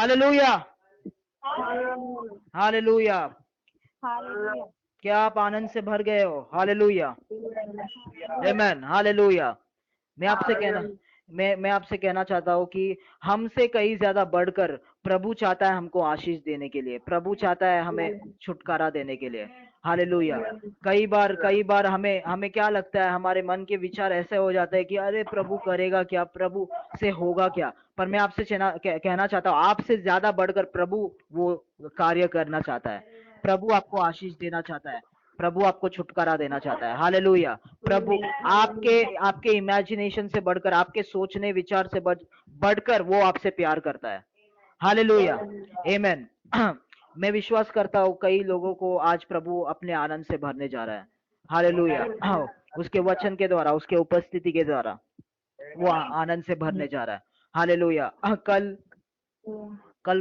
Hallelujah, hallelujah. Hallelujah. क्या आप आनंद से भर गए हो? हालेलुया, आमेन, हालेलुया। मैं आपसे कहना चाहता हूँ कि हमसे कहीं ज्यादा बढ़कर प्रभु चाहता है हमको आशीष देने के लिए, प्रभु चाहता है हमें छुटकारा देने के लिए। हालेलुया। कई बार हमें हमें क्या लगता है, हमारे मन के विचार ऐसे हो जाते हैं कि अरे प्रभु करेगा क्या, प्रभु से होगा क्या। पर मैं आपसे कहना चाहता हूँ, आपसे ज्यादा बढ़कर प्रभु वो कार्य करना चाहता है। प्रभु आपको आशीष देना चाहता है, प्रभु आपको छुटकारा देना चाहता है। हालेलुया। प्रभु आपके आपके इमेजिनेशन से बढ़कर, आपके सोचने विचार से बढ़कर वो आपसे प्यार करता है। हालेलुया, आमेन। मैं विश्वास करता हूँ कई लोगों को आज प्रभु अपने आनंद से भरने जा रहा है। हालेलुया। उसके वचन के द्वारा, उसके उपस्थिति के द्वारा वो आनंद से भरने जा रहा है। हालेलुया। कल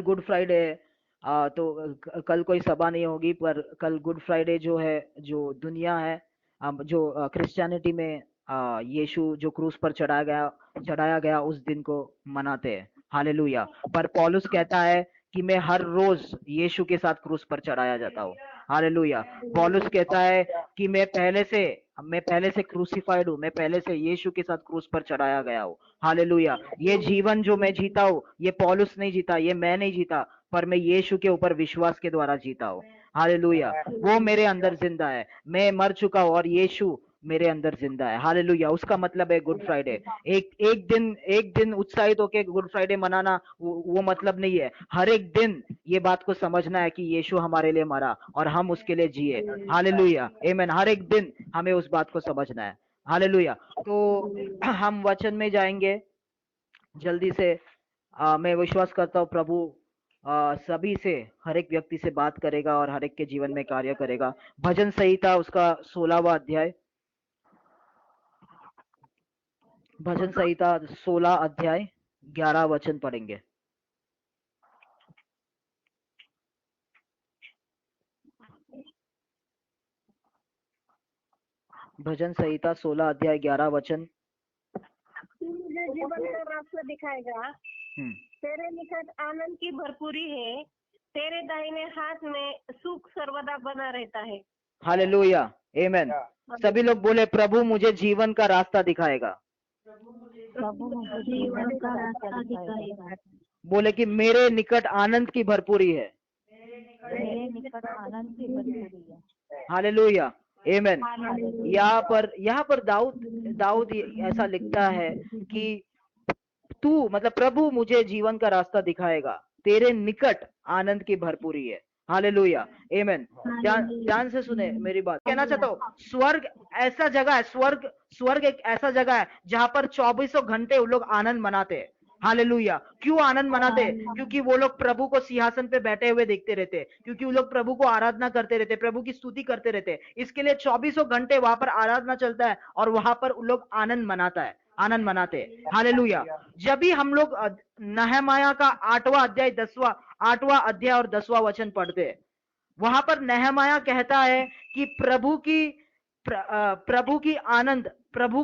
गुड फ्राइडे है। तो कल कोई सभा नहीं होगी, पर कल गुड फ्राइडे जो है, जो दुनिया है, जो क्रिश्चियनिटी में यीशु जो क्रूस पर चढ़ाया गया उस दिन को मनाते हैं। हालेलुया। पर पौलुस कहता है कि मैं हर रोज यीशु के साथ क्रूस पर चढ़ाया जाता हूँ। हालेलुया। पौलुस कहता है कि मैं पहले से क्रूसिफाइड हूँ, मैं पहले से यीशु के साथ क्रूस पर चढ़ाया गया हूँ। हालेलुया। ये जीवन जो मैं जीता हूँ, ये पौलुस नहीं जीता, ये मैं नहीं जीता, पर मैं यीशु के ऊपर विश्वास के द्वारा जीता हूँ। हालेलुया। वो मेरे अंदर जिंदा है, मैं मर चुका हूँ और यीशु मेरे अंदर जिंदा है। हालेलुया। उसका मतलब है गुड फ्राइडे। एक दिन उत्साहित होकर गुड फ्राइडे मनाना वो मतलब नहीं है। हर एक दिन ये बात को समझना है कि यीशु हमारे लिए मरा और हम उसके लिए जिए। हालेलुया, आमेन। हर एक दिन हमें उस बात को समझना है। हालेलुया। तो हम वचन में जाएंगे जल्दी से। मैं विश्वास करता हूँ प्रभु सभी से, हर एक व्यक्ति से बात करेगा और हर एक के जीवन में कार्य करेगा। भजन संहिता उसका 16वां अध्याय, भजन संहिता 16 अध्याय 11 वचन पढ़ेंगे। भजन संहिता 16 अध्याय 11 वचन। मुझे जीवन का रास्ता दिखाएगा, तेरे निकट आनंद की भरपूरी है, तेरे दाहिने हाथ में सुख सर्वदा बना रहता है। हालेलुया, आमेन। सभी लोग बोले, प्रभु मुझे जीवन का रास्ता दिखाएगा। प्रभु मुझे जीवन का रास्ता दिखाएगा। बोले कि मेरे निकट आनंद की भरपूरी है, मेरे निकट आनंद की भरपूरी है। हालेलुया, आमेन। यहाँ पर दाऊद ऐसा लिखता है कि तू मतलब प्रभु मुझे जीवन का रास्ता दिखाएगा, तेरे निकट आनंद की भरपूरी है। हालेलुया, आमेन। ध्यान से सुने मेरी बात। कहना चाहता हूँ, स्वर्ग ऐसा जगह है, स्वर्ग एक ऐसा जगह है जहां पर 24 घंटे वो लोग आनंद मनाते हैं। हालेलुया। क्यों आनंद मनाते? क्योंकि वो लोग प्रभु को सिंहासन पे बैठे हुए देखते रहते, क्योंकि वो लोग प्रभु को आराधना करते रहते, प्रभु की स्तुति करते रहते। इसके लिए 24 घंटे वहां पर आराधना चलता है और वहां पर वो लोग आनंद मनाते। हालेलुया। जब भी हम लोग नहमाया का 8वां अध्याय और 10वां वचन पढ़ते हैं, वहां पर नहमाया कहता है कि प्रभु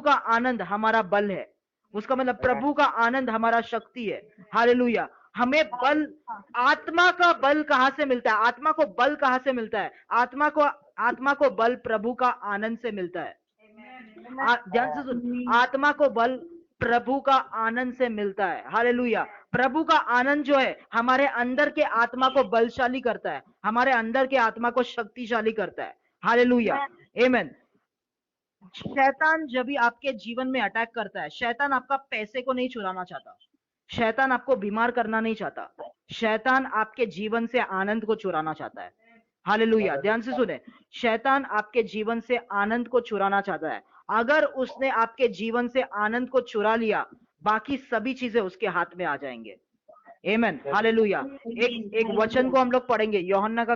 का आनंद हमारा बल है। उसका मतलब प्रभु का आनंद हमारा शक्ति है। हालेलुया। हमें बल, आत्मा का बल कहां से मिलता है? आत्मा को बल कहां से मिलता है? आत्मा को बल प्रभु का आनंद से मिलता है। ध्यान से सुन, आत्मा को बल प्रभु का आनंद से मिलता है। हालेलुया। प्रभु का आनंद जो है हमारे अंदर के आत्मा को बलशाली करता है, हमारे अंदर के आत्मा को शक्तिशाली करता है। हालेलुया, आमेन। शैतान जब भी आपके जीवन में अटैक करता है, शैतान आपका पैसे को नहीं चुराना चाहता, शैतान आपको बीमार करना नहीं चाहता, शैतान आपके जीवन से आनंद को चुराना चाहता है। हालेलुया। ध्यान से सुने, शैतान आपके जीवन से आनंद को चुराना चाहता है। अगर उसने आपके जीवन से आनंद को चुरा लिया, बाकी सभी चीजें उसके हाथ में आ जाएंगे। आमेन, हालेलुया। एक वचन को हम लोग पढ़ेंगे, यूहन्ना का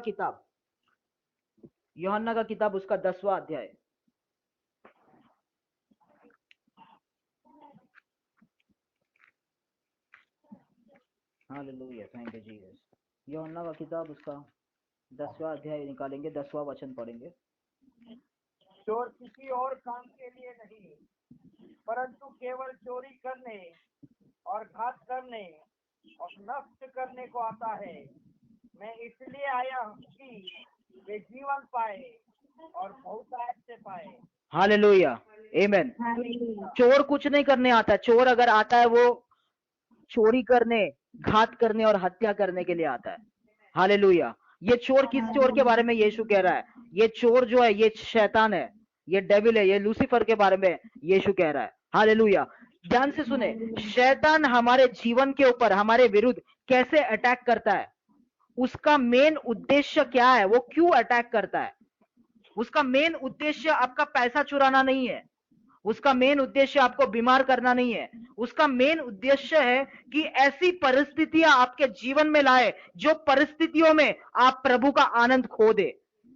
किताब उसका 10वां अध्याय। Hallelujah, thank you Jesus. यूहन्ना का किताब उसका 10वां अध्याय निकालेंगे, 10वां वचन पढ़ेंगे। चोर किसी और काम के लिए नहीं, परंतु केवल चोरी करने और घात करने और नष्ट करने को आता है। मैं इसलिए आया हूँ कि वे जीवन पाए और बहुतायत से पाए। हालेलुया, आमेन। चोर कुछ नहीं करने आता। चोर अगर आता है वो चोरी करने, घात करने और हत्या करने के लिए आता है। हालेलुया। ये चोर किस चोर के बारे में यीशु कह रहा है? ये चोर जो है ये शैतान है, ये डेविल है, ये लूसीफर के बारे में यीशु कह रहा है। हालेलुया। ध्यान से सुने, शैतान हमारे जीवन के ऊपर हमारे विरुद्ध कैसे अटैक करता है, उसका मेन उद्देश्य क्या है, वो क्यों अटैक करता है? उसका मेन उद्देश्य आपका पैसा चुराना नहीं है, उसका मेन उद्देश्य आपको बीमार करना नहीं है। उसका मेन उद्देश्य है कि ऐसी परिस्थितियां आपके जीवन में लाए जो परिस्थितियों में आप प्रभु का आनंद खो दे।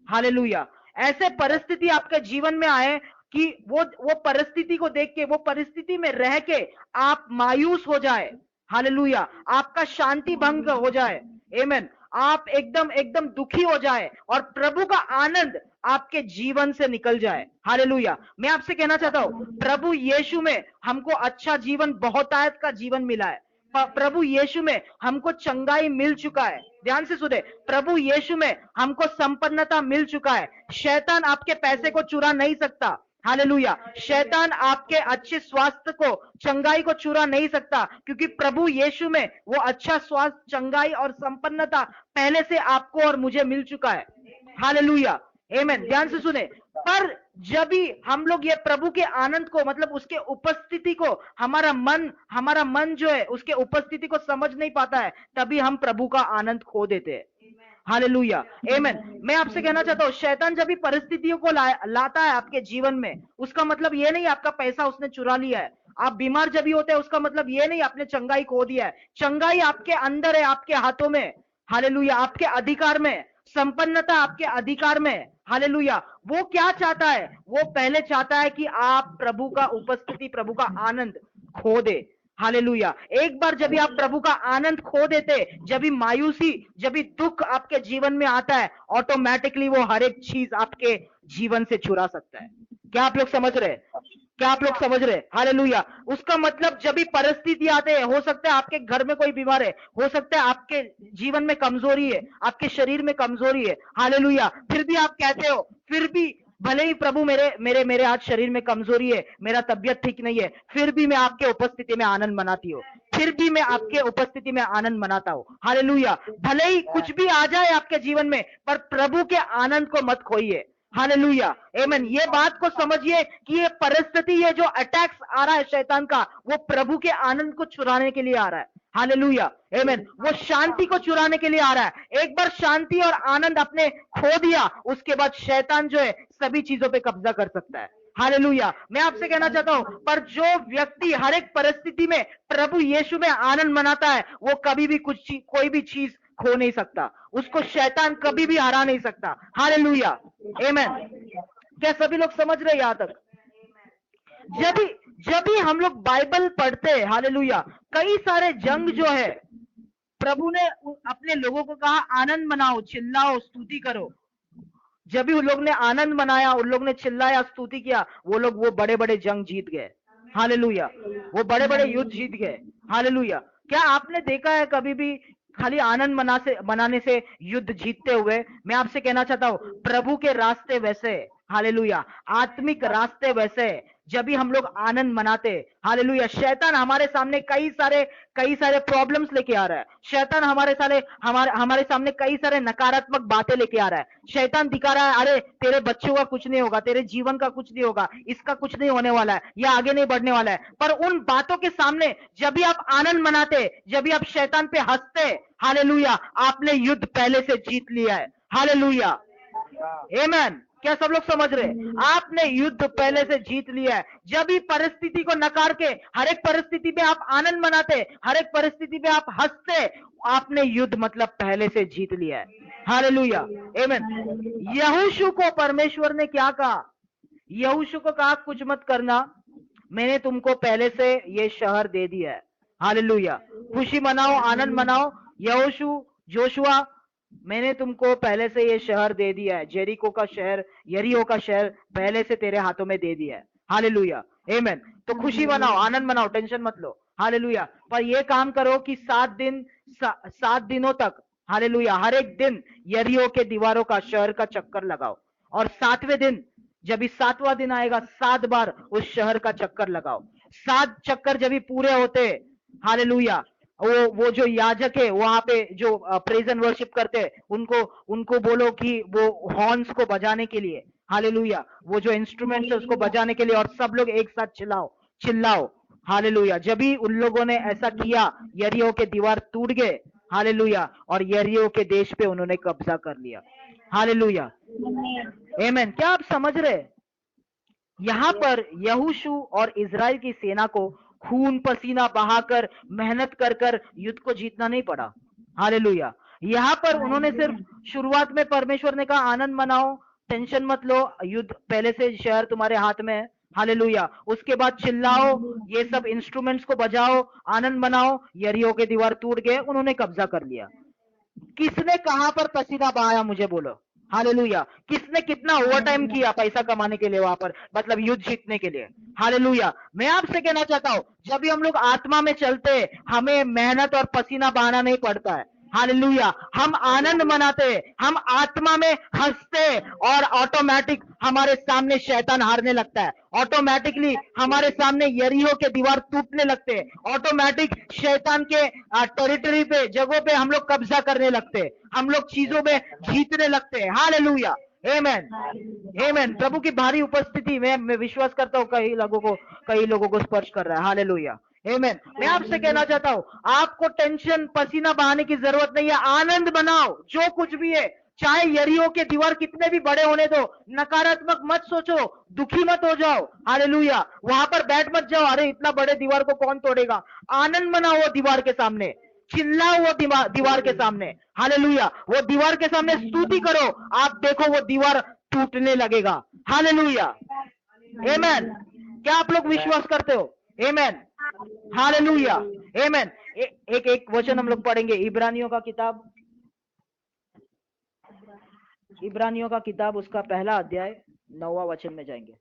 हालेलुया। ऐसे परिस्थिति आपके जीवन में आए कि वो परिस्थिति को देख के, वो परिस्थिति में रह के आप मायूस हो जाए। हालेलुया। आपका शांति भंग हो जाए। आमेन। आप एकदम एकदम दुखी हो जाए और प्रभु का आनंद आपके जीवन से निकल जाए। हालेलुया। मैं आपसे कहना चाहता हूं, प्रभु यीशु में हमको अच्छा जीवन, बहुतायत का जीवन मिला है। प्रभु यीशु में हमको चंगाई मिल चुका है। ध्यान से सुने, प्रभु यीशु में हमको संपन्नता मिल चुका है। शैतान आपके पैसे को चुरा नहीं सकता। हालेलुया। शैतान आपके अच्छे स्वास्थ्य को, चंगाई को चुरा नहीं सकता, क्योंकि प्रभु यीशु में वो अच्छा स्वास्थ्य, चंगाई और संपन्नता पहले से आपको और मुझे मिल चुका है। हालेलुया, आमेन। ध्यान से सुने, पर जब भी हम लोग ये प्रभु के आनंद को, मतलब उसके उपस्थिति को, हमारा मन जो है उसके उपस्थिति को समझ नहीं पाता है, तभी हम प्रभु का आनंद खो देते हैं। हालेलुया, आमेन। मैं आपसे कहना चाहता हूं, शैतान जब भी परिस्थितियों को लाता है आपके जीवन में, उसका मतलब ये नहीं आपका पैसा उसने चुरा लिया है। आप बीमार जब भी होते हैं, उसका मतलब ये नहीं आपने चंगाई खो दिया है। चंगाई आपके अंदर है, आपके हाथों में। हालेलुया। आपके अधिकार में, संपन्नता आपके अधिकार में। हालेलुया। वो क्या चाहता है? वो पहले चाहता है कि आप प्रभु का उपस्थिति, प्रभु का आनंद खो दे। हालेलुया। एक बार जब भी आप प्रभु का आनंद खो देते, जब भी मायूसी, जब भी दुख आपके जीवन में आता है, ऑटोमेटिकली वो हर एक चीज आपके जीवन से चुरा सकता है। क्या आप लोग समझ रहे? क्या आप लोग समझ रहे? हालेलुया। उसका मतलब जब भी परिस्थिति आते हैं, हो सकता है आपके घर में कोई बीमार है, हो सकता है आपके जीवन में कमजोरी है, आपके शरीर में कमजोरी है। हालेलुया। फिर भी आप कहते हो, फिर भी भले ही प्रभु मेरे आज शरीर में कमजोरी है, मेरा तबियत ठीक नहीं है, फिर भी मैं आपके उपस्थिति में आनंद मनाती हूँ, फिर भी मैं आपके उपस्थिति में आनंद मनाता हूँ। हालेलुया। भले ही कुछ भी आ जाए आपके जीवन में, पर प्रभु के आनंद को मत खोइए। हालेलुया, आमेन। ये बात को समझिए कि ये परिस्थिति, ये जो अटैक्स आ रहा है शैतान का, वो प्रभु के आनंद को चुराने के लिए आ रहा है। हालेलुया, आमेन। वो शांति को चुराने के लिए आ रहा है। एक बार शांति और आनंद आपने खो दिया, उसके बाद शैतान जो है सभी चीजों पे कब्जा कर सकता है। हालेलुया। मैं आपसे कहना चाहता हूं, पर जो व्यक्ति हर एक परिस्थिति में प्रभु यीशु में आनंद मनाता है, वो कभी भी कोई भी चीज खो नहीं सकता, उसको शैतान कभी भी हरा नहीं सकता। हालेलुया, आमेन। क्या सभी लोग समझ रहे हैं यहां तक? जब भी हम लोग बाइबल पढ़ते हैं, हालेलुया, कई सारे जंग जो है, प्रभु ने अपने लोगों को कहा आनंद मनाओ, चिल्लाओ, स्तुति करो। जब भी उन लोग ने आनंद मनाया, उन लोग ने चिल्लाया, स्तुति किया, वो लोग वो बड़े बड़े जंग जीत गए। हालेलुया। वो बड़े बड़े युद्ध जीत गए। हालेलुया। क्या आपने देखा है कभी भी खाली आनंद मनाने से युद्ध जीतते हुए? मैं आपसे कहना चाहता हूं, प्रभु के रास्ते वैसे, हालेलुया, आत्मिक रास्ते वैसे, जब भी हम लोग आनंद मनाते, हालेलुया, शैतान हमारे सामने कई सारे प्रॉब्लम्स लेके आ रहा है। शैतान हमारे सामने कई सारे नकारात्मक बातें लेके आ रहा है। शैतान दिखा रहा है, अरे तेरे बच्चों का कुछ नहीं होगा, तेरे जीवन का कुछ नहीं होगा, इसका कुछ नहीं होने वाला है, या आगे नहीं बढ़ने वाला है। पर उन बातों के सामने जब भी आप आनंद मनाते, जब भी आप शैतान पे हंसते, हालेलुया, आपने युद्ध पहले से जीत लिया है। हालेलुया, आमेन। क्या सब लोग समझ रहे? आपने युद्ध पहले से जीत लिया है। जब भी परिस्थिति को नकार के हर एक परिस्थिति में आप आनंद मनाते, हर एक परिस्थिति में आप हंसते, आपने युद्ध मतलब पहले से जीत लिया है। हालेलुया, आमेन। यहोशू को परमेश्वर ने क्या कहा? यहोशू को कहा, कुछ मत करना, मैंने तुमको पहले से ये शहर दे दिया है। हालेलुया। खुशी मनाओ, आनंद मनाओ। जोशुआ, मैंने तुमको पहले से ये शहर दे दिया है, यरीहो का शहर पहले से तेरे हाथों में दे दिया है। हालेलुया, आमेन। तो खुशी मनाओ, आनंद मनाओ, टेंशन मत लो। हालेलुया। पर ये काम करो कि 7 दिनों तक, हालेलुया, हर एक दिन यरीहो के दीवारों का, शहर का चक्कर लगाओ। और 7वें दिन, जब इस 7वां दिन आएगा, 7 बार उस शहर का चक्कर लगाओ। 7 चक्कर जब भी पूरे होते, हालेलुया, वो जो याजक है वहां पे जो प्रेज एंड वर्शिप करते हैं, उनको उनको बोलो कि वो हॉर्न्स को बजाने के लिए, हालेलुया, वो जो इंस्ट्रूमेंट्स है उसको बजाने के लिए, और सब लोग एक साथ चिल्लाओ, हालेलुया। जब भी उन लोगों ने ऐसा किया, यरीहो के दीवार टूट गए, हालेलुया, और यरीहो के देश पे उन्होंने कब्जा कर लिया। हालेलुया, आमीन। क्या आप समझ रहे? यहाँ पर यहोशू और इजराइल की सेना को खून पसीना बहाकर, मेहनत कर कर युद्ध को जीतना नहीं पड़ा। हालेलुया। यहाँ पर उन्होंने सिर्फ शुरुआत में परमेश्वर ने कहा आनंद मनाओ, टेंशन मत लो, युद्ध पहले से शहर तुम्हारे हाथ में है। हालेलुया। उसके बाद चिल्लाओ, ये सब इंस्ट्रूमेंट्स को बजाओ, आनंद मनाओ, यरीहो के दीवार टूट गए, उन्होंने कब्जा कर लिया। किसने कहां पर पसीना बहाया, मुझे बोलो। हालेलुया। किसने कितना ओवर टाइम किया पैसा कमाने के लिए वहां पर, मतलब युद्ध जीतने के लिए। हालेलुया। मैं आपसे कहना चाहता हूं, जब भी हम लोग आत्मा में चलते, हमें मेहनत और पसीना बहाना नहीं पड़ता है। हालेलुया। हम आनंद मनाते, हम आत्मा में हंसते, और ऑटोमेटिक हमारे सामने शैतान हारने लगता है। ऑटोमेटिकली हमारे सामने यरीहो के दीवार टूटने लगते हैं। ऑटोमेटिक शैतान के टेरिटरी पे, जगहों पे हम लोग कब्जा करने लगते हैं, हम लोग चीजों में जीतने लगते हैं। हालेलुया, आमीन, आमीन। प्रभु की भारी उपस्थिति में मैं विश्वास करता हूँ कई लोगों को स्पर्श कर रहा है। हालेलुया, आमीन। मैं आपसे कहना चाहता हूँ, आपको टेंशन पसीना बहाने की जरूरत नहीं है। आनंद मनाओ, जो कुछ भी है, चाहे यरीहो के दीवार कितने भी बड़े होने दो। नकारात्मक मत सोचो, दुखी मत हो जाओ। हालेलुया। वहां पर बैठ मत जाओ, अरे इतना बड़े दीवार को कौन तोड़ेगा। आनंद मनाओ वो दीवार के सामने, चिल्लाओ वो दीवार के सामने। हालेलुया। वो दीवार के सामने स्तुति करो, आप देखो वो दीवार टूटने लगेगा। हालेलुया, आमीन। क्या आप लोग विश्वास करते हो? आमीन, हालेलुया, आमीन। एक वचन हम लोग पढ़ेंगे, इब्रानियों का किताब उसका पहला अध्याय 9वां वचन में जाएंगे।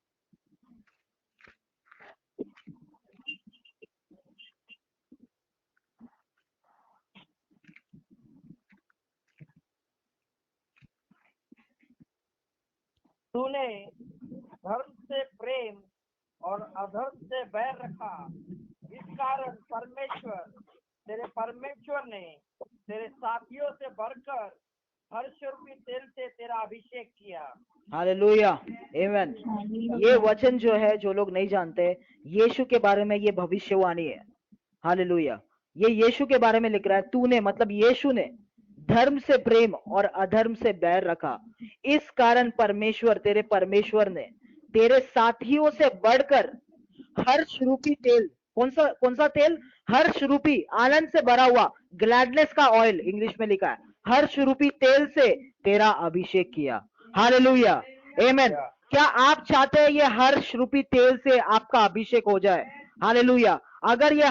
तूने धर्म से प्रेम और अधर्म से बैर रखा, इस कारण तेरे परमेश्वर ने तेरे साथियों से बढ़कर हर्षरूपी तेल से तेरा अभिषेक किया। हालेलुया, आमीन। ये वचन जो है, जो लोग नहीं जानते, यीशु के बारे में ये भविष्यवाणी है। हालेलुया। ये यीशु के बारे में लिख रहा है, तूने, मतलब यीशु ने धर्म से प्रेम और अधर्म से बैर रखा, इस कारण तेरे परमेश्वर ने तेरे साथियों से बढ़कर हर्ष रूपी तेल, कौन सा तेल? हर्ष रूपी, आनंद से भरा हुआ, ग्लैडनेस का ऑयल इंग्लिश में लिखा है, हर्ष रूपी तेल से तेरा अभिषेक किया। हालेलुया, आमीन। क्या आप चाहते हैं ये हर्ष रूपी तेल से आपका अभिषेक हो जाए? हालेलुया। अगर ये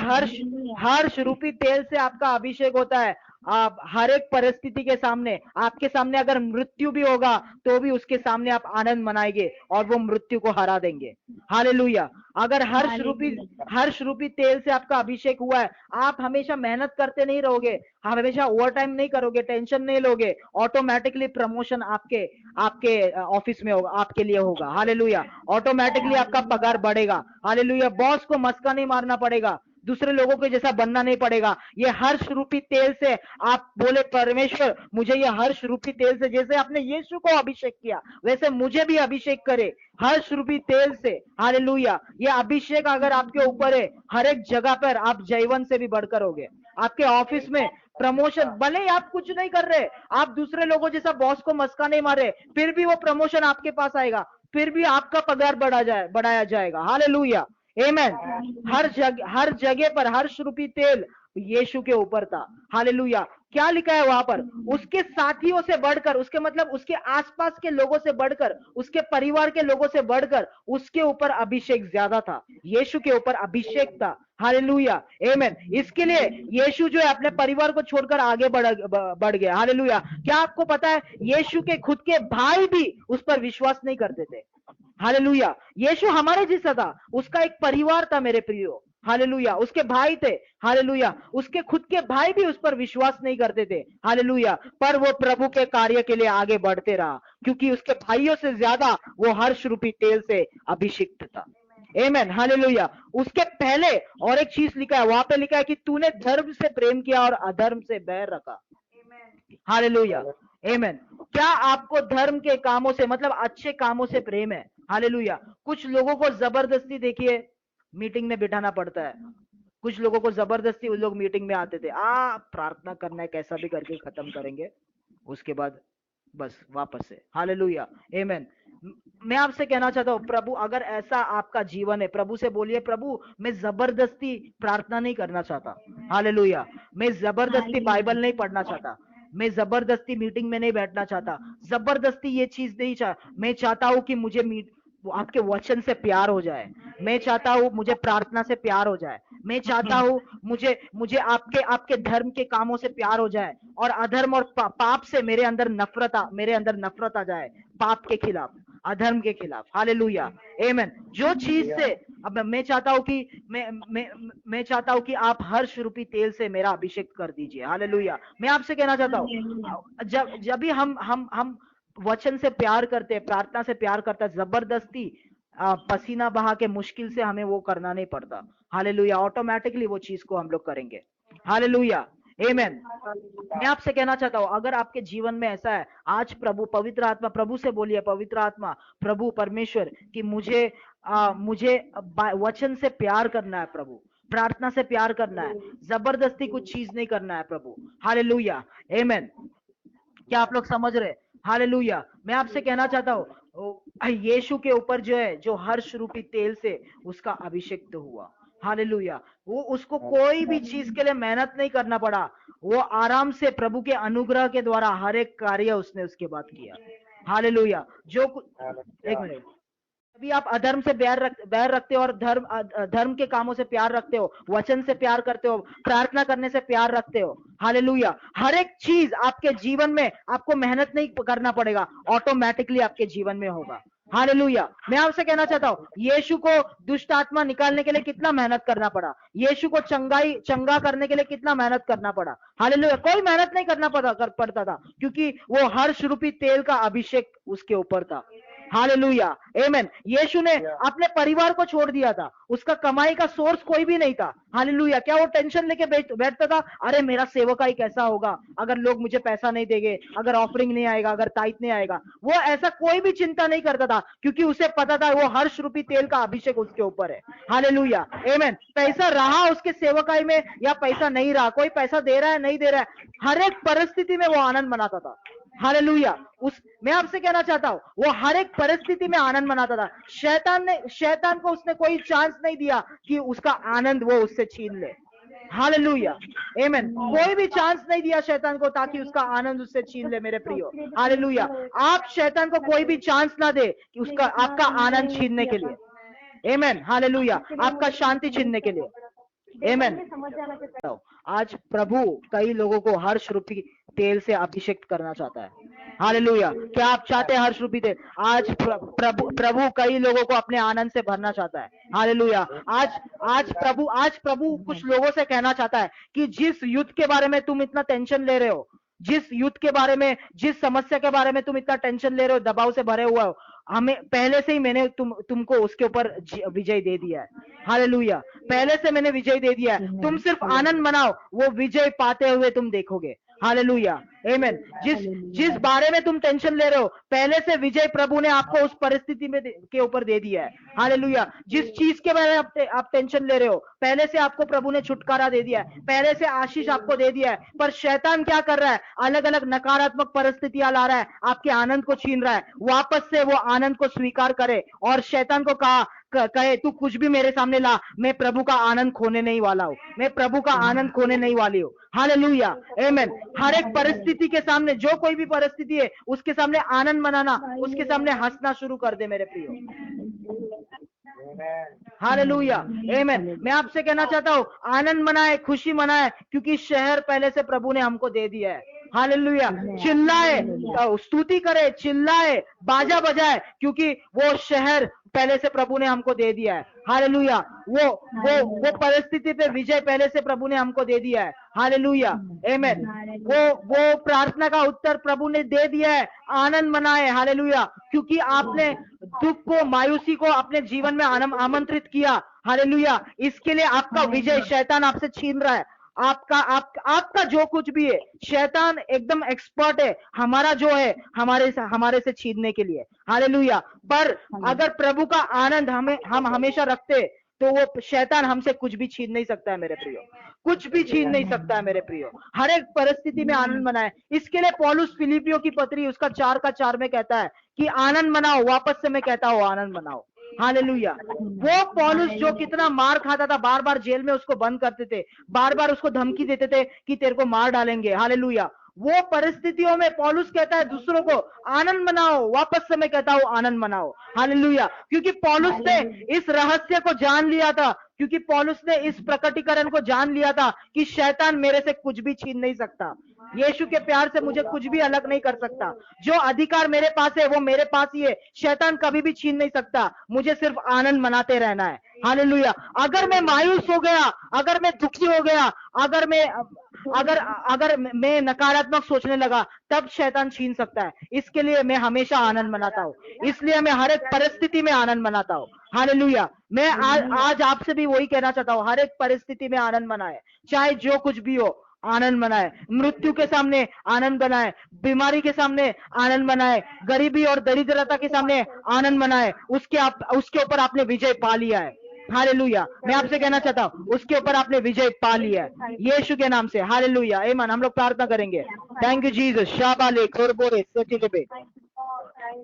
हर्ष रूपी तेल से आपका अभिषेक होता है, आप हर एक परिस्थिति के सामने, आपके सामने अगर मृत्यु भी होगा तो भी उसके सामने आप आनंद मनाएंगे और वो मृत्यु को हरा देंगे। हालेलुया। अगर हर्ष रूपी तेल से आपका अभिषेक हुआ है, आप हमेशा मेहनत करते नहीं रहोगे, हमेशा ओवर टाइम नहीं करोगे, टेंशन नहीं लोगे, ऑटोमेटिकली प्रमोशन आपके ऑफिस में होगा, आपके लिए होगा। हालेलुया। ऑटोमेटिकली आपका पगार बढ़ेगा। हालेलुया। बॉस को मस्का नहीं मारना पड़ेगा, दूसरे लोगों के जैसा बनना नहीं पड़ेगा। ये हर्ष रूपी तेल से आप बोले, परमेश्वर मुझे ये हर्ष रूपी तेल से, जैसे आपने यीशु को अभिषेक किया वैसे मुझे भी अभिषेक करे हर्ष रूपी तेल से। हालेलुया। ये अभिषेक अगर आपके ऊपर है, हर एक जगह पर आप जयवंत से भी बढ़कर होगे। आपके ऑफिस में प्रमोशन, भले ही आप कुछ नहीं कर रहे, आप दूसरे लोगों जैसा बॉस को मस्का नहीं मार रहे, फिर भी वो प्रमोशन आपके पास आएगा, फिर भी आपका पगार बढ़ाया जाएगा। हालेलुया, आमीन। हर जगह पर हर्ष रूपी तेल यीशु के ऊपर था। हालेलुया। क्या लिखा है वहां पर? उसके साथियों से बढ़कर, उसके मतलब उसके आसपास के लोगों से बढ़कर, उसके परिवार के लोगों से बढ़कर उसके ऊपर अभिषेक ज्यादा था, यीशु के ऊपर अभिषेक था। हालेलुया, आमीन। इसके लिए यीशु जो है अपने परिवार को छोड़कर आगे बढ़ गया। हालेलुया। क्या आपको पता है, यीशु के खुद के भाई भी उस पर विश्वास नहीं करते थे। हालेलुया। यीशु हमारे जैसा था, उसका एक परिवार था मेरे प्रियो। हालेलुया। उसके भाई थे, हालेलुया। उसके खुद के भाई भी उस पर विश्वास नहीं करते थे, हालेलुया। पर वो प्रभु के कार्य के लिए आगे बढ़ते रहा, क्योंकि उसके भाइयों से ज्यादा वो हर्ष रूपी तेल से अभिषिक्त था। आमेन, हालेलुया। उसके पहले और एक चीज लिखा है, वहां पे लिखा है कि तूने धर्म से प्रेम किया और अधर्म से बैर रखा। हालेलुया, आमेन। क्या आपको धर्म के कामों से, मतलब अच्छे कामों से प्रेम है? हालेलुया। कुछ लोगों को जबरदस्ती, देखिए, मीटिंग में बिठाना पड़ता है। कुछ लोगों को जबरदस्ती, उन लोग मीटिंग में आते थे, प्रार्थना करना है, कैसा भी करके खत्म करेंगे, उसके बाद बस वापस से। हालेलुया, आमेन। मैं आपसे कहना चाहता हूं, प्रभु, अगर ऐसा आपका जीवन है, प्रभु से बोलिए, प्रभु मैं जबरदस्ती प्रार्थना नहीं करना चाहता। हालेलुया। मैं जबरदस्ती बाइबल नहीं पढ़ना चाहता, मैं जबरदस्ती मीटिंग में नहीं बैठना चाहता, जबरदस्ती ये चीज नहीं मैं चाहता हूं कि मुझे आपके वचन से प्यार हो जाए। मैं चाहता हूं मुझे प्रार्थना से प्यार हो जाए। मैं चाहता हूं मुझे आपके धर्म के कामों से प्यार हो जाए, और अधर्म और पाप से मेरे अंदर नफरत आ जाए, पाप के खिलाफ, अधर्म के खिलाफ। हालेलुया, आमेन। जो चीज से अब मैं चाहता हूं कि मैं चाहता हूं कि आप हर्ष रूपी तेल से मेरा अभिषेक कर दीजिए। हालेलुया। मैं आपसे कहना चाहता हूं, जब भी हम वचन से प्यार करते हैं, प्रार्थना से प्यार करता है, जबरदस्ती पसीना बहा के मुश्किल से हमें वो करना नहीं पड़ता। हालेलुया, ऑटोमेटिकली वो चीज को हम लोग करेंगे। हालेलुया, आमेन। मैं आपसे कहना चाहता हूं, अगर आपके जीवन में ऐसा है, आज प्रभु, पवित्र आत्मा, प्रभु से बोलिए, पवित्र आत्मा, प्रभु परमेश्वर, कि मुझे वचन से प्यार करना है प्रभु, प्रार्थना से प्यार करना है, जबरदस्ती कुछ चीज नहीं करना है प्रभु। हालेलुया, आमेन। क्या आप लोग समझ रहे? हालेलुया। मैं आपसे कहना चाहता हूं, यीशु के ऊपर जो है, जो हर्ष रूपी तेल से उसका अभिषेक हुआ, हालेलुया, वो उसको कोई भी चीज के लिए मेहनत नहीं करना पड़ा, वो आराम से प्रभु के अनुग्रह के द्वारा हर एक कार्य उसने उसके बाद किया। हालेलुया। एक मिनट, अभी आप अधर्म से बैर रखते हो और धर्म के कामों से प्यार रखते हो, वचन से प्यार करते हो, प्रार्थना करने से प्यार रखते हो। हालेलुया। हर एक चीज आपके जीवन में आपको मेहनत नहीं करना पड़ेगा, ऑटोमेटिकली आपके जीवन में होगा। हालेलुया। मैं आपसे कहना चाहता हूं, यीशु को दुष्ट आत्मा निकालने के लिए कितना मेहनत करना पड़ा, यीशु को चंगा करने के लिए कितना मेहनत करना पड़ा। हालेलुया। कोई मेहनत नहीं करना पड़ता था, क्योंकि वो हर्ष रूपी तेल का अभिषेक उसके ऊपर था। हालेलुया, आमेन। यीशु ने अपने परिवार को छोड़ दिया था, उसका कमाई का सोर्स कोई भी नहीं था। हालेलुया। क्या वो टेंशन लेके बैठता था, अरे मेरा सेवकाई कैसा होगा अगर लोग मुझे पैसा नहीं देंगे, अगर ऑफरिंग नहीं आएगा, अगर टाइट नहीं आएगा? वो ऐसा कोई भी चिंता नहीं करता था, क्योंकि उसे पता था वो हर्ष रूपी तेल का अभिषेक उसके ऊपर है। हालेलुया, आमेन। पैसा रहा उसके सेवकाई में या पैसा नहीं रहा, कोई पैसा दे रहा है नहीं दे रहा है, हर एक परिस्थिति में वो आनंद मनाता था। हालेलुया। मैं आपसे कहना चाहता हूं, वो हर एक परिस्थिति में आनंद मनाता था। शैतान को उसने कोई चांस नहीं दिया कि उसका आनंद वो उससे छीन ले। हालेलुया, आमेन। कोई भी चांस नहीं दिया शैतान को ताकि उसका आनंद उससे छीन ले। मेरे प्रियो, हालेलुया। आप शैतान को कोई भी चांस ना दे कि आपका आनंद छीनने के लिए। आमेन, हालेलुया। आपका शांति छीनने के लिए। आमेन। आज प्रभु कई लोगों को हर्ष रूपी तेल से अभिषेक करना चाहता है। हालेलुया। क्या आप चाहते हैं हर्ष रूपी तेल? आज प्रभु कई लोगों को अपने आनंद से भरना चाहता है। हालेलुया। आज प्रभु कुछ लोगों से कहना चाहता है कि जिस युद्ध के बारे में तुम इतना टेंशन ले रहे हो, जिस युद्ध के बारे में, जिस समस्या के बारे में तुम इतना टेंशन ले रहे हो, दबाव से भरे हुआ हो, हमें पहले से ही मैंने तुमको उसके ऊपर विजय दे दिया है। हालेलुया। पहले से मैंने विजय दे दिया है, तुम सिर्फ आनंद मनाओ, वो विजय पाते हुए तुम देखोगे। हालेलुया, आमेन। जिस बारे में तुम टेंशन ले रहे हो, पहले से विजय प्रभु ने आपको उस परिस्थिति में के ऊपर दे दिया है। हालेलुया। जिस चीज के बारे में आप टेंशन ले रहे हो, पहले से आपको प्रभु ने छुटकारा दे दिया है, पहले से आशीष आपको दे दिया है। पर शैतान क्या कर रहा है? अलग अलग नकारात्मक परिस्थितियां ला रहा है, आपके आनंद को छीन रहा है। वापस से वो आनंद को स्वीकार करे और शैतान को कहे तू कुछ भी मेरे सामने ला, मैं प्रभु का आनंद खोने नहीं वाला हूं, मैं प्रभु का आनंद खोने नहीं वाली हूं। हालेलुया, आमेन। हर एक परिस्थिति के सामने, जो कोई भी परिस्थिति है, उसके सामने आनंद मनाना, उसके सामने हंसना शुरू कर दे मेरे प्रियो। हालेलुया, आमेन। मैं आपसे कहना चाहता हूं, आनंद मनाए, खुशी मनाए, क्योंकि शहर पहले से प्रभु ने हमको दे दिया है। हालेलुया। चिल्लाए, स्तुति करे, चिल्लाए, बाजा बजाए, क्योंकि वो शहर पहले से प्रभु ने हमको दे दिया है। हालेलुया। वो परिस्थिति पे विजय पहले से प्रभु ने हमको दे दिया है। हालेलुया, आमेन। वो प्रार्थना का उत्तर प्रभु ने दे दिया है। आनंद मनाए। हालेलुया, क्योंकि आपने दुख को, मायूसी को अपने जीवन में आमंत्रित किया। हालेलुया, इसके लिए आपका विजय शैतान आपसे छीन रहा है। आपका जो कुछ भी है, शैतान एकदम एक्सपर्ट है हमारा जो है हमारे से छीनने के लिए। हालेलुया, पर अगर प्रभु का आनंद हम हमेशा रखते तो वो शैतान हमसे कुछ भी छीन नहीं सकता है मेरे प्रियो, कुछ भी छीन नहीं सकता है मेरे प्रियो। हर एक परिस्थिति में आनंद मनाए। इसके लिए पौलुस फिलिपियों की पत्री उसका 4:4 में कहता है कि आनंद मनाओ। वापस से मैं कहता हूं आनंद मनाओ। हालेलुया। वो पौलुस जो कितना मार खाता था, बार बार जेल में उसको बंद करते थे, बार बार उसको धमकी देते थे कि तेरे को मार डालेंगे। हालेलुया, वो परिस्थितियों में पौलुस कहता है दूसरों को आनंद मनाओ। वापस से मैं कहता हूं आनंद मनाओ। हालेलुया, क्योंकि पौलुस ने इस रहस्य को जान लिया था, क्योंकि पौलुस ने इस प्रकटीकरण को जान लिया था कि शैतान मेरे से कुछ भी छीन नहीं सकता। यीशु के प्यार से मुझे कुछ भी अलग नहीं कर सकता। जो अधिकार मेरे पास है वो मेरे पास ही है, शैतान कभी भी छीन नहीं सकता। मुझे सिर्फ आनंद मनाते रहना है। हालेलुया। अगर मैं मायूस हो गया, अगर मैं दुखी हो गया, अगर मैं नकारात्मक सोचने लगा, तब शैतान छीन सकता है। इसके लिए मैं हमेशा आनंद मनाता हूँ, इसलिए मैं हर एक परिस्थिति में आनंद मनाता हूँ। हालेलुया। मैं आज आपसे भी वही कहना चाहता हूँ, हर एक परिस्थिति में आनंद मनाए, चाहे जो कुछ भी हो आनंद मनाए। मृत्यु के सामने आनंद मनाए, बीमारी के सामने आनंद मनाए, गरीबी और दरिद्रता के सामने आनंद मनाए। उसके ऊपर आपने विजय पा लिया है। हालेलुया, मैं आपसे कहना चाहता हूँ उसके ऊपर आपने विजय पा लिया है यीशु के नाम से। हालेलुया, आमीन। हम लोग प्रार्थना करेंगे। Thank you Jesus. शाबाले खोरबोरे सचिले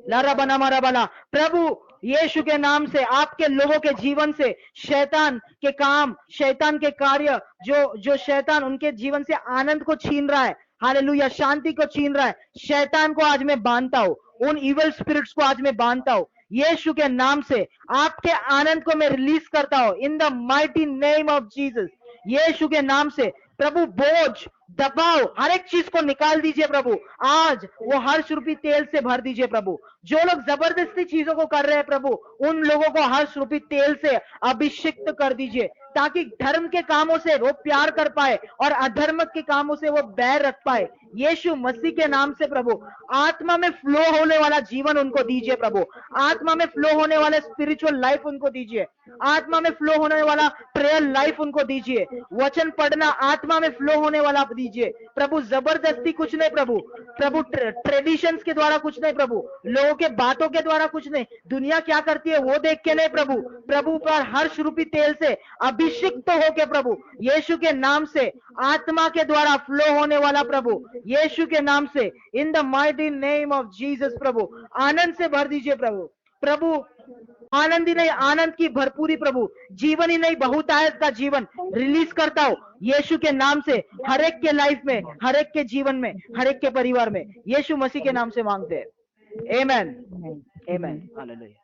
लारा बना मारा बना। प्रभु यीशु के नाम से आपके लोगों के जीवन से शैतान के काम, शैतान के कार्य, जो शैतान उनके जीवन से आनंद को छीन रहा है, हालेलुया, शांति को छीन रहा है, शैतान को आज मैं बांधता हूं, उन इविल स्पिरिट्स को आज मैं बांधता हूं यीशु के नाम से। आपके आनंद को मैं रिलीज करता हूं in the mighty name of Jesus. यीशु के नाम से प्रभु बोझ, दबाव, हर एक चीज को निकाल दीजिए प्रभु। आज वो हर्ष रूपी तेल से भर दीजिए प्रभु। जो लोग जबरदस्ती चीजों को कर रहे हैं प्रभु, उन लोगों को हर्ष रूपी तेल से अभिषिक्त कर दीजिए, ताकि धर्म के कामों से वो प्यार कर पाए और अधर्म के कामों से वो बैर रख पाए। यीशु मसीह के नाम से प्रभु आत्मा में फ्लो होने वाला जीवन उनको दीजिए प्रभु। आत्मा में फ्लो होने वाला स्पिरिचुअल लाइफ उनको दीजिए। आत्मा में फ्लो होने वाला प्रेयर लाइफ उनको दीजिए। वचन पढ़ना आत्मा में फ्लो होने वाला दीजिए प्रभु। जबरदस्ती कुछ नहीं प्रभु ट्रेडिशंस के द्वारा कुछ नहीं प्रभु, लोगों के बातों के द्वारा कुछ नहीं, दुनिया क्या करती है वो देख के नहीं प्रभु पर हर्ष रूपी तेल से अभिषिक्त होके प्रभु यीशु के नाम से आत्मा के द्वारा फ्लो होने वाला प्रभु यीशु के नाम से, in the mighty name of Jesus. प्रभु आनंद से भर दीजिए प्रभु आनंद ही नहीं, आनंद की भरपूरी प्रभु, जीवन ही नहीं बहुतायत का जीवन रिलीज करता हो यीशु के नाम से, हर एक के लाइफ में, हर एक के जीवन में, हर एक के परिवार में, यीशु मसीह के नाम से मांगते हैं। आमेन, आमेन, हालेलुया।